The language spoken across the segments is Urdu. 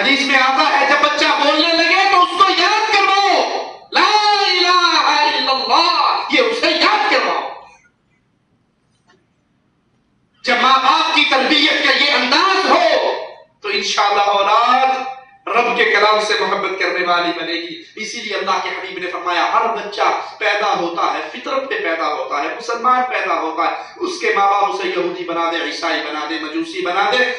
حدیث میں آتا ہے جب بچہ بولنے لگے تو اس کو یاد کرواؤ، لا الہ الا اللہ، یہ اسے یاد کرواؤ۔ جب ماں باپ کی تربیت کا یہ انداز ہو تو انشاءاللہ اولاد رب کے کلام سے محبت کرنے والی بنے گی۔ اسی لیے اللہ کے حبیب نے فرمایا ہر بچہ پیدا ہوتا ہے فطرت پہ پیدا ہوتا ہے، مسلمان پیدا ہوتا ہے، اس کے ماں باپ اسے یہودی بنا دے، عیسائی بنا دے، مجوسی بنا دے،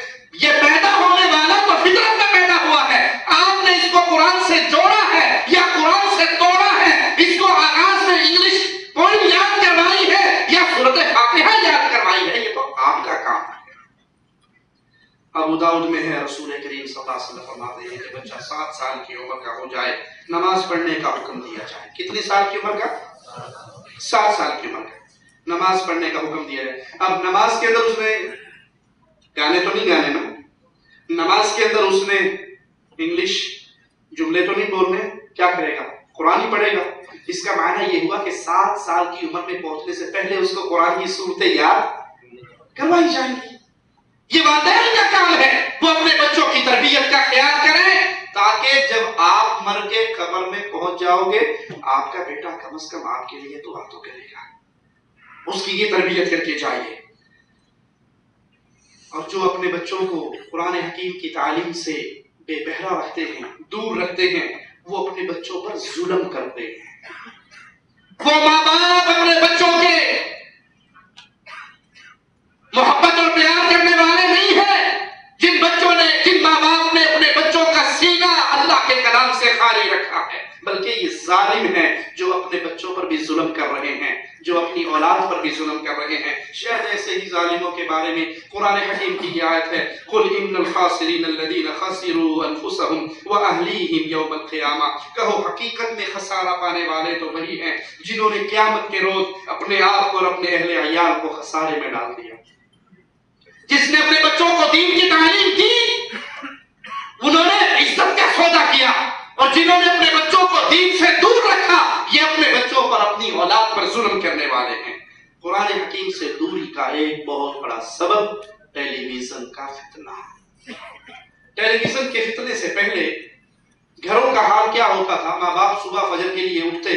یہ پیدا ہونے والا تو فطرت میں پیدا ہوا ہے۔ آپ نے اس کو قرآن سے جوڑا ہے یا قرآن سے توڑا ہے، اس کو آغاز میں انگلش پوائم یاد کروائی ہے یا سورۃ فاتحہ یاد کروائی ہے، یہ تو آپ کا کام ہے۔ ابو داؤد میں ہے رسول کریم صلی اللہ علیہ وسلم فرماتے ہیں کہ بچہ 7 سال کی عمر کا ہو جائے نماز پڑھنے کا حکم دیا جائے۔ کتنے سال کی عمر کا؟ 7 سال کی عمر کا نماز پڑھنے کا حکم دیا جائے۔ اب نماز کے اندر اس نے گانے تو نہیں گانے نا، نماز کے اندر اس نے انگلش جملے تو نہیں بولنے، کیا کرے گا؟ قرآن ہی پڑھے گا۔ اس کا معنی یہ ہوا کہ 7 سال کی عمر میں پہنچنے سے پہلے اس کو قرآن کی صورتیں یاد کروائی جائیں گی۔ یہ والدین کا کام ہے، وہ اپنے بچوں کی تربیت کا خیال کریں تاکہ جب آپ مر کے قبر میں پہنچ جاؤ گے آپ کا بیٹا کم از کم آپ کے لیے تو دعا تو کرے گا۔ اس کی یہ تربیت کر کے جائیے۔ اور جو اپنے بچوں کو قرآن حکیم کی تعلیم سے بے بہرا رکھتے ہیں، دور رکھتے ہیں، وہ اپنے بچوں پر ظلم کرتے ہیں۔ وہ ماں باپ اپنے بچوں کے محبت اور پیار کرنے والے نہیں ہیں جن ماں باپ نے اپنے بچوں کا سینہ اللہ کے کلام سے خالی رکھا ہے، بلکہ یہ ظالم ہیں جو اپنے بچوں پر بھی ظلم کر رہے ہیں، جو اپنی اولاد پر بھی ظلم کر رہے ہیں۔ شاید ایسے ہی ظالموں کے بارے میں قرآن حکیم کی یہ آیت ہے، قُلْ إِنَّ الْخَاسِرِينَ الَّذِينَ خَسِرُوا أَنفُسَهُمْ وَأَهْلِيهِمْ يَوْمَ الْقِيَامَةِ، کہو حقیقت میں خسارہ پانے والے تو وہی ہیں جنہوں نے قیامت کے روز اپنے آپ کو اور اپنے اہل عیال کو خسارے میں ڈال دیا۔ جس نے اپنے بچوں کو دین کی تعلیم دی انہوں نے عزت کا سودا کیا، اور جنہوں نے اپنے بچوں کو دین سے دور رکھا یہ اپنے بچوں پر اپنی اولاد پر ظلم کرنے والے ہیں۔ قرآن حکیم سے دوری کا ایک بہت بڑا سبب ٹیلی ویژن کا فتنہ۔ ٹیلی ویژن کے فتنے سے پہلے گھروں کا حال کیا ہوتا تھا؟ ماں باپ صبح فجر کے لیے اٹھتے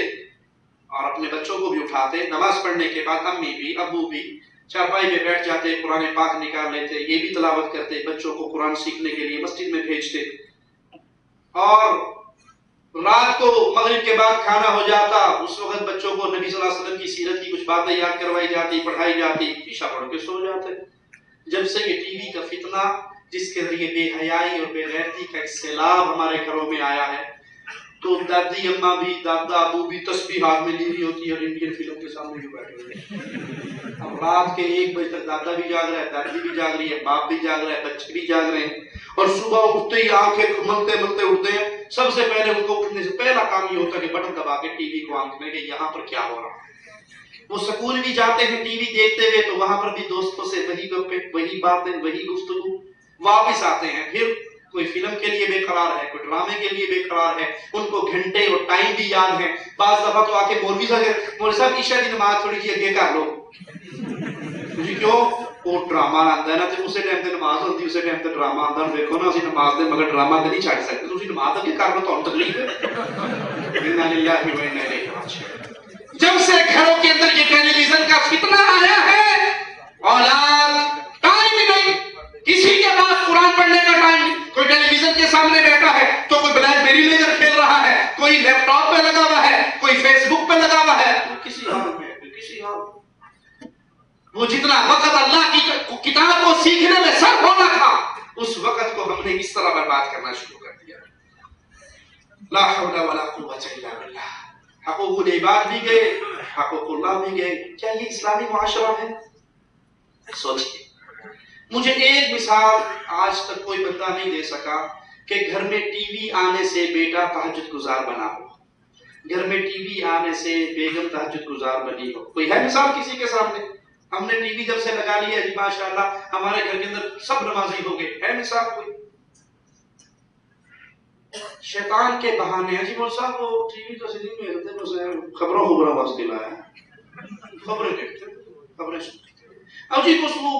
اور اپنے بچوں کو بھی اٹھاتے، نماز پڑھنے کے بعد امی بھی ابو بھی چارپائی پہ بیٹھ جاتے، قرآن پاک نکال لیتے، یہ بھی تلاوت کرتے، بچوں کو قرآن سیکھنے کے لیے مسجد میں بھیجتے، اور رات کو مغرب کے بعد کھانا ہو جاتا، اس وقت بچوں کو نبی صلی اللہ علیہ وسلم کی سیرت کی کچھ باتیں یاد کروائی جاتی، پڑھائی جاتی، عشاء پڑھ کے سو جاتے۔ جب سے یہ ٹی وی کا فتنہ جس کے ذریعے بے حیائی اور بے غیرتی کا ایک سیلاب ہمارے گھروں میں آیا ہے، تو دادی اماں بھی دادا ابو بھی تسبیح ہاتھ میں لی ہوئی ہوتی ہے اور انڈین فلم کے سامنے بھی بیٹھے ہوئے ہیں۔ اب رات کے 1 بجے تک دادا بھی جاگ رہا ہے، دادی بھی جاگ رہی ہے، باپ بھی جاگ رہا ہے، بچے بھی جاگ رہے ہیں، اور صبح اٹھتے ہی آنکھیں ملتے ملتے اٹھتے ہیں۔ سب سے پہلے ان کو اٹھنے سے پہلا کام یہ ہوتا ہے کہ بٹن دبا کے ٹی وی کو آن کریں کہ یہاں پر کیا ہو رہا ہے۔ وہ سکول بھی جاتے ہیں ٹی وی دیکھتے ہوئے تو وہاں پر بھی دوستوں سے وہی گپیں، وہی باتیں، وہی گفتگو۔ واپس آتے ہیں، پھر کوئی فلم کے لیے بے قرار ہے، کوئی ڈرامے کے لیے بے قرار ہے، ان کو گھنٹے اور ٹائم بھی یاد ہے۔ بعض دفعہ تو آ کے مولوی صاحب عشاء کی نماز تھوڑی جی اگے کر لو جی، کیوں؟ وہ ڈرامہ آتا ہے نا، تو اسی ٹائم تے نماز ہوتی، اسی ٹائم تے ڈرامہ آتا۔ دیکھو نا، اسی نماز دے مگر ڈرامہ تے نہیں چھڈ سکتے، تسی نماز اگے کر لو، تانوں تکلیف ہے۔ انا للہ و انا الیہ راجعون۔ جب سے گھروں کے اندر یہ ٹیلی ویژن کا فتنہ آیا ہے، اولاد ٹائم ہی نہیں، کسی کے پاس قرآن پڑھنے کا ٹائم نہیں۔ کوئی ٹیلی ویژن کے سامنے بیٹھا ہے تو کوئی بلیک بیری لے کر کھیل رہا ہے، کوئی لیپ ٹاپ پہ لگا ہوا ہے، کوئی فیس بک پہ لگا ہوا ہے، کسی حال میں کسی حال میں۔ وہ جتنا وقت اللہ کی کتاب کو سیکھنے میں صرف ہونا تھا، اس وقت کو ہم نے اس طرح برباد کرنا شروع کر دیا۔ لا حول ولا قوت الا باللہ۔ حقوق العباد بھی گئے، حقوق اللہ بھی گئے۔ کیا یہ اسلامی معاشرہ ہے؟ سوچئے۔ مجھے ایک مثال آج تک کوئی بندہ نہیں دے سکا کہ گھر میں ٹی وی آنے سے بیٹا تہجد گزار بنا ہو، گھر میں ٹی وی آنے سے بیگم تہجد گزار بنی ہو۔ کوئی ہے مثال کسی کے سامنے؟ ہم نے ٹی وی جب سے لگا لیا جی ماشاءاللہ ہمارے گھر کے اندر سب نمازی ہو گئے، ہے مثال کوئی؟ شیطان کے بہانے ہیں جی مول صاحب وہ ٹی وی تو نہیں ملتے، بس خبروں واسطے لایا، خبریں دیکھتے، خبریں سنتے۔ اب جی کچھ وہ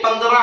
15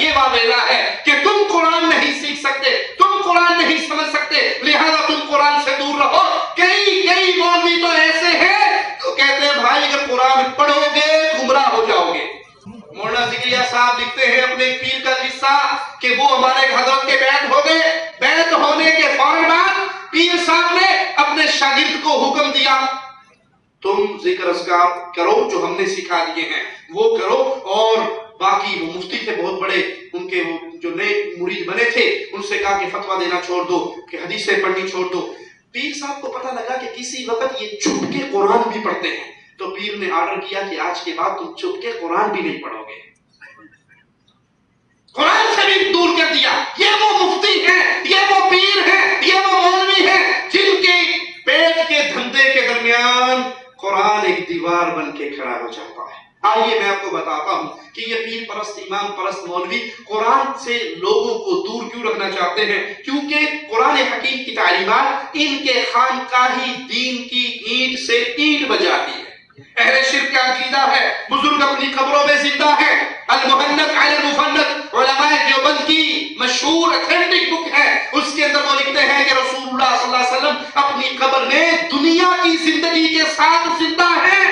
یہ واویلا ہے کہ تم قرآن نہیں سیکھ سکتے، تم قرآن نہیں سمجھ سکتے، لہذا تم قرآن سے دور رہو۔ کئی مولوی تو ایسے ہیں تو کہتے ہیں بھائی اگر قرآن پڑھو گے گمراہ ہو جاؤ گے۔ مولانا ذکریہ صاحب لکھتے ہیں اپنے پیر کا قصہ کہ وہ ہمارے حضرت کے بیعت ہو گئے، بیعت ہونے کے فوراً بعد پیر صاحب نے اپنے شاگرد کو حکم دیا تم ذکر اذکار کرو جو ہم نے سکھا دیے ہیں وہ کرو، اور باقی وہ مفتی تھے بہت بڑے، ان کے وہ جو نئے مرید بنے تھے ان سے کہا کہ فتویٰ دینا چھوڑ دو، کہ حدیثیں پڑھنی چھوڑ دو۔ پیر صاحب کو پتہ لگا کہ کسی وقت یہ چھپ کے قرآن بھی پڑھتے ہیں، تو پیر نے آرڈر کیا کہ آج کے بعد تم چھپ کے قرآن بھی نہیں پڑھو گے، قرآن سے بھی دور کر دیا۔ یہ وہ مفتی ہیں، یہ وہ پیر ہیں، یہ وہ مولوی ہیں جن کے پیٹ کے دھندے کے درمیان قرآن ایک دیوار بن کے کھڑا ہو جاتا ہے۔ آئیے میں آپ کو بتاتا ہوں کہ یہ پیر پرست امام پرست مولوی قرآن سے لوگوں کو دور کیوں رکھنا چاہتے ہیں، کیونکہ قرآن حکیم کی تعلیمات ان کے خانقاہی دین کی اینٹ سے اینٹ بجاتی ہے۔ اہل شرک کا عقیدہ ہے بزرگ اپنی قبروں میں زندہ ہے، المحنت علی المفنت علماء دیوبند کی مشہور اتھینٹک بک ہے، اس کے اندر وہ لکھتے ہیں کہ رسول اللہ صلی اللہ علیہ وسلم اپنی قبر میں دنیا کی زندگی کے ساتھ زندہ ہیں۔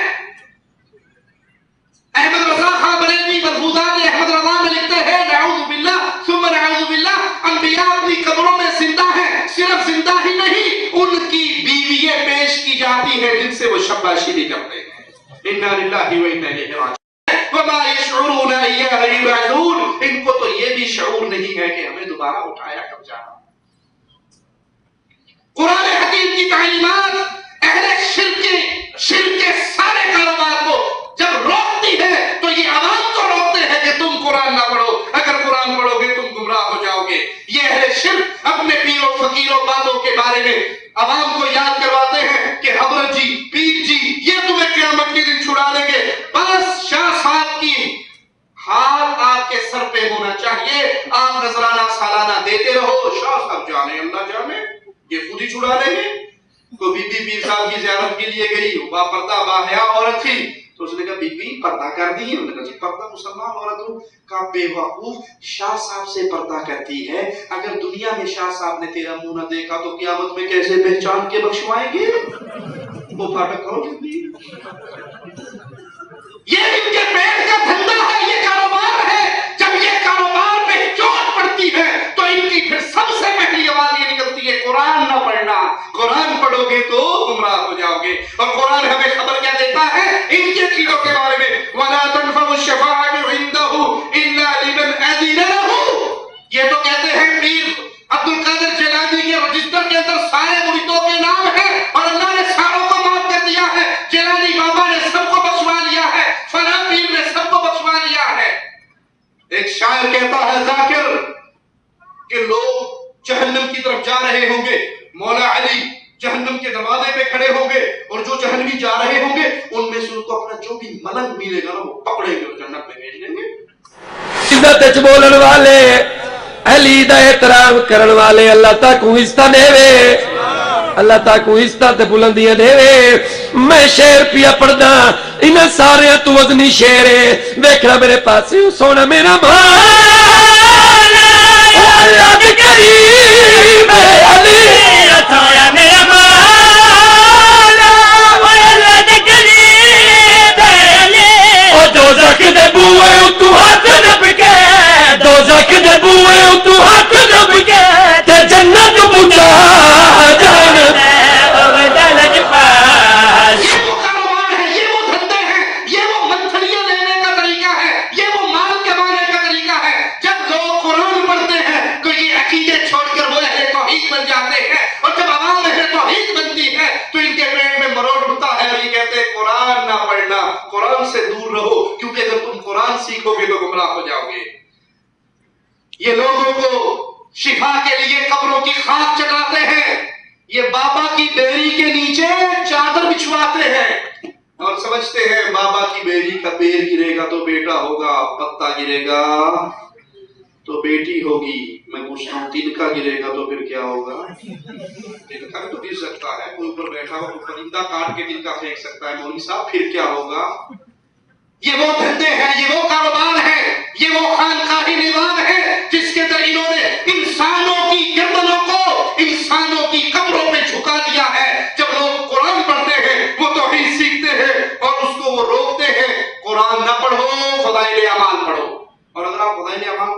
احمد رضا خان بریلوی ملفوظات احمد رضا میں لکھتے ہیں نعوذ باللہ ثم نعوذ باللہ، انبیاء اپنی قبروں میں زندہ ہیں، صرف زندہ ہی نہیں ان کی بیوییں پیش کی جاتی ہیں جن سے وہ شاباشی بھی کرتے ہیں۔ انا للہ و انا الیہ راجعون وما یشعرون ایہا یبعثون، ان کو تو یہ بھی شعور نہیں ہے کہ ہمیں دوبارہ اٹھایا کب جانا۔ قرآن حکیم کی تعلیمات اہل شرک کے سارے کاروبار کو جب روکتی ہے تو یہ عوام کو روکتے ہیں کہ تم قرآن نہ پڑھو، اگر قرآن پڑھو گے تم گمراہ ہو جاؤ گے۔ یہ اہل شرک اپنے پیروں فقیروں بابوں کے بارے میں عوام کو یاد کرواتے ہیں کہ حضرت جی پیر جی یہ تمہیں قیامت کے دن چھڑا دیں گے، بس شاہ صاحب کی ہاتھ آپ کے سر پہ ہونا چاہیے، آپ نذرانہ سالانہ دیتے رہو، شاہ صاحب جانے اللہ جانے یہ خود ہی چھڑا لیں گے۔ کو بی بی پیر صاحب کی زیارت کے لیے گئی، با پردہ باحیا عورت تھی، تو اس نے کہا بی بی پردہ کر دی ہے؟ انہوں نے کہا جی پردہ مسلمان عورت ہوں۔ کہا بے وقوف، شاہ صاحب سے پردہ کرتی ہے، اگر دنیا میں شاہ صاحب نے تیرا منہ نہ دیکھا تو قیامت میں کیسے پہچان کے بخشوائیں گے؟ وہ پھاٹک کرو جلدی۔ یہ ان کے پیٹ کا دھندا ہے، یہ کاروبار ہے۔ جب یہ کاروبار پہ چوٹ پڑتی ہے تو ان کی پھر سب سے پہلی آواز یہ نکلتی ہے قرآن نہ پڑھنا، قرآن پڑھو گے تو گمراہ ہو جاؤ گے۔ اور قرآن ہمیں خبر کیا دیتا ہے ان کے چیزوں کے بارے میں، وَلَا تَنْفَعُ الشَّفَاعَةُ عِندَهُ إِلَّا لِمَنْ أَذِنَ لَهُ۔ یہ تو کہتے ہیں پیر عبد القادر جیلانی کے رجسٹر کے اندر سارے مریدوں کے نام ہیں اور اللہ نے ساروں کو معاف کر دیا ہے، جیلانی بابا نے سب کو بخشوا لیا ہے، فلاں پیر نے سب کو بخشوا لیا ہے۔ ایک شاعر کہتا ہے ذاکر کہ لوگ جہنم کی طرف جا رہے ہوں گے، مولا علی جہنم کے دروازے پہ کھڑے ہوں گے اور جو جہنمی جا رہے ہوں گے ان میں سے ان کو اپنا جو بھی ملنگ ملے گا نا وہ پکڑیں گے اور جنت میں بھیج دیں گے۔ عزت وچ بولن والے، علی دا احترام کرن والے اللہ تاک عزت دے وے، اللہ تاک عزت تے بلندیاں دے وے۔ میں شعر پیا پڑھدا، انہاں سارے تو وزنی شعر ہے، ویکھنا میرے پاسے سونا میرا مولا اللہ دے کریم علی سونا میرا مولا اللہ دے کریم علی۔ او دوزخ دے بوئے تو ہاتھ دب کے، دوزخ دے بوئے تو ہاتھ دب کے تے جنت پہنچا جان دے او دلج پاس۔ یہ وہ کاروبار ہے، یہ وہ دھندے ہیں، یہ وہ منتھلیاں لینے کا طریقہ ہے، یہ وہ مال کمانے کا طریقہ ہے۔ جب لوگ قرآن پڑھتے ہیں تو یہ عقیدے چھوڑ کر وہ اہل توحید بن جاتے ہیں، اور جب عوام اہل توحید بنتی ہے تو ان کے پیٹ میں مروڑ اٹھتا ہے اور یہ کہتے ہیں قرآن نہ پڑھنا، قرآن سے دور رہو، کیونکہ اگر تم قرآن سیکھو گے تو گمراہ ہو جاؤ گے۔ یہ لوگوں کو شفا کے لیے قبروں کی خاک چٹاتے ہیں، یہ بابا کی بیری کے نیچے چادر بچھواتے ہیں اور سمجھتے ہیں بابا کی بیری کا پیر گرے گا تو بیٹا ہوگا، پتا گرے گا تو بیٹی ہوگی۔ میں پوچھتا ہوں تنکا گرے گا تو پھر کیا ہوگا؟ تنکا تو گر سکتا ہے، کوئی اوپر بیٹھا ہو تو پرندہ کاٹ کے تنکا پھینک سکتا ہے، مولوی صاحب پھر کیا ہوگا؟ یہ وہ دھندے ہیں، یہ وہ کاروبار ہے، یہ وہ خانقاہی نظام ہے قرآن نہ پڑھو، فضائل اعمال پڑھو. اور اگر آپ فضائل اعمال